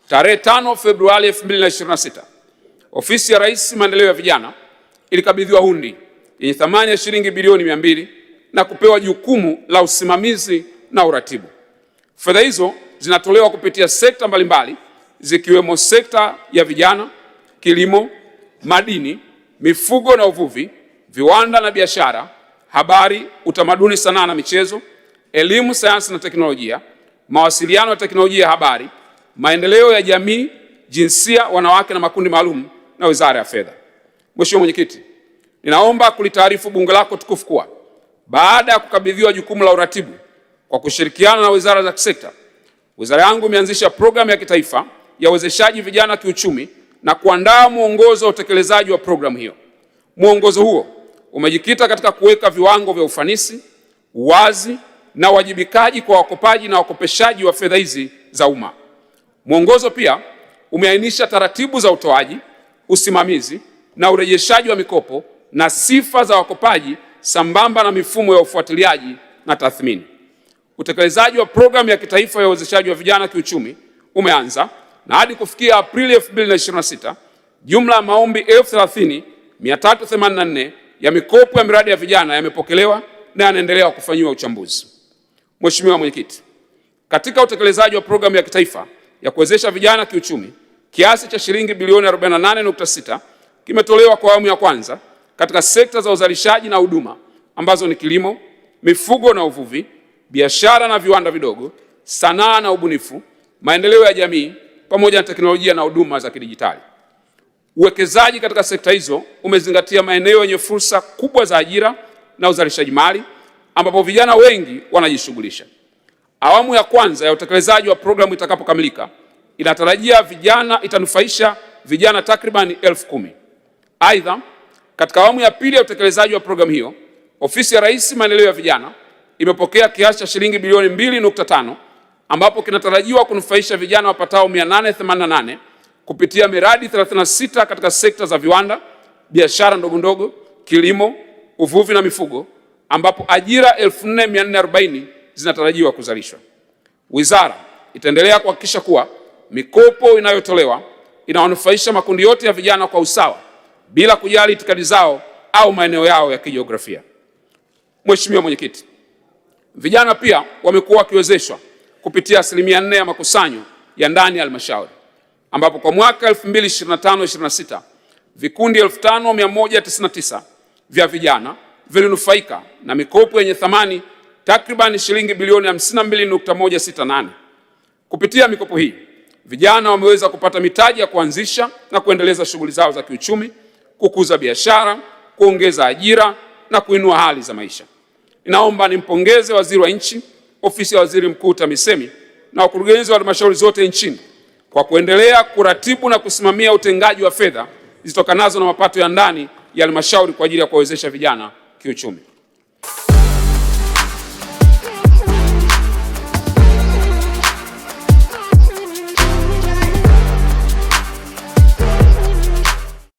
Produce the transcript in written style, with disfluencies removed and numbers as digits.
Tarehe 5 Februari 2026, Ofisi ya Rais Maendeleo ya Vijana ilikabidhiwa hundi yenye thamani ya shilingi bilioni 200 na kupewa jukumu la usimamizi na uratibu. Fedha hizo zinatolewa kupitia sekta mbalimbali zikiwemo sekta ya vijana, kilimo, madini, mifugo na uvuvi, viwanda na biashara, habari, utamaduni, sanaa na michezo, elimu, sayansi na teknolojia, mawasiliano na teknolojia ya habari, maendeleo ya jamii, jinsia, wanawake na makundi maalum na Wizara ya Fedha. Mheshimiwa Mwenyekiti, ninaomba kulitaarifu Bunge lako tukufu kuwa baada ya kukabidhiwa jukumu la uratibu kwa kushirikiana na wizara za kisekta, wizara yangu imeanzisha programu ya kitaifa ya uwezeshaji vijana kiuchumi na kuandaa mwongozo wa utekelezaji wa programu hiyo. Mwongozo huo umejikita katika kuweka viwango vya ufanisi, uwazi na uwajibikaji kwa wakopaji na wakopeshaji wa fedha hizi za umma. Mwongozo pia umeainisha taratibu za utoaji, usimamizi na urejeshaji wa mikopo na sifa za wakopaji sambamba na mifumo ya ufuatiliaji na tathmini. Utekelezaji wa programu ya kitaifa ya uwezeshaji wa vijana kiuchumi umeanza na hadi kufikia Aprili 2026, jumla ya maombi 30,384 ya mikopo ya miradi ya vijana yamepokelewa na yanaendelea kufanyiwa uchambuzi. Mheshimiwa Mwenyekiti, katika utekelezaji wa programu ya kitaifa ya kuwezesha vijana kiuchumi, kiasi cha shilingi bilioni 48.6 kimetolewa kwa awamu ya kwanza katika sekta za uzalishaji na huduma ambazo ni kilimo, mifugo na uvuvi, biashara na viwanda vidogo, sanaa na ubunifu, maendeleo ya jamii pamoja na teknolojia na huduma za kidijitali. Uwekezaji katika sekta hizo umezingatia maeneo yenye fursa kubwa za ajira na uzalishaji mali ambapo vijana wengi wanajishughulisha. Awamu ya kwanza ya utekelezaji wa programu itakapokamilika, itanufaisha vijana takriban 10,000. Aidha, katika awamu ya pili ya utekelezaji wa programu hiyo, Ofisi ya Rais Maendeleo ya Vijana imepokea kiasi cha shilingi bilioni 2.5 ambapo kinatarajiwa kunufaisha vijana wapatao 888 kupitia miradi 36 katika sekta za viwanda, biashara ndogondogo, kilimo, uvuvi na mifugo, ambapo ajira 4,440 zinatarajiwa kuzalishwa. Wizara itaendelea kuhakikisha kuwa mikopo inayotolewa inawanufaisha makundi yote ya vijana kwa usawa bila kujali itikadi zao au maeneo yao ya kijiografia. Mheshimiwa Mwenyekiti, vijana pia wamekuwa wakiwezeshwa kupitia 4% ya makusanyo ya ndani ya halmashauri, ambapo kwa mwaka 2025-26 vikundi 5,199 vya vijana vilinufaika na mikopo yenye thamani takriban shilingi bilioni 52.168. Kupitia mikopo hii, vijana wameweza kupata mitaji ya kuanzisha na kuendeleza shughuli zao za kiuchumi, kukuza biashara, kuongeza ajira na kuinua hali za maisha. Ninaomba nimpongeze Waziri wa Nchi, Ofisi ya Waziri Mkuu TAMISEMI na wakurugenzi wa halmashauri zote nchini kwa kuendelea kuratibu na kusimamia utengaji wa fedha zitokanazo na mapato ya ndani ya halmashauri kwa ajili ya kuwawezesha vijana kiuchumi.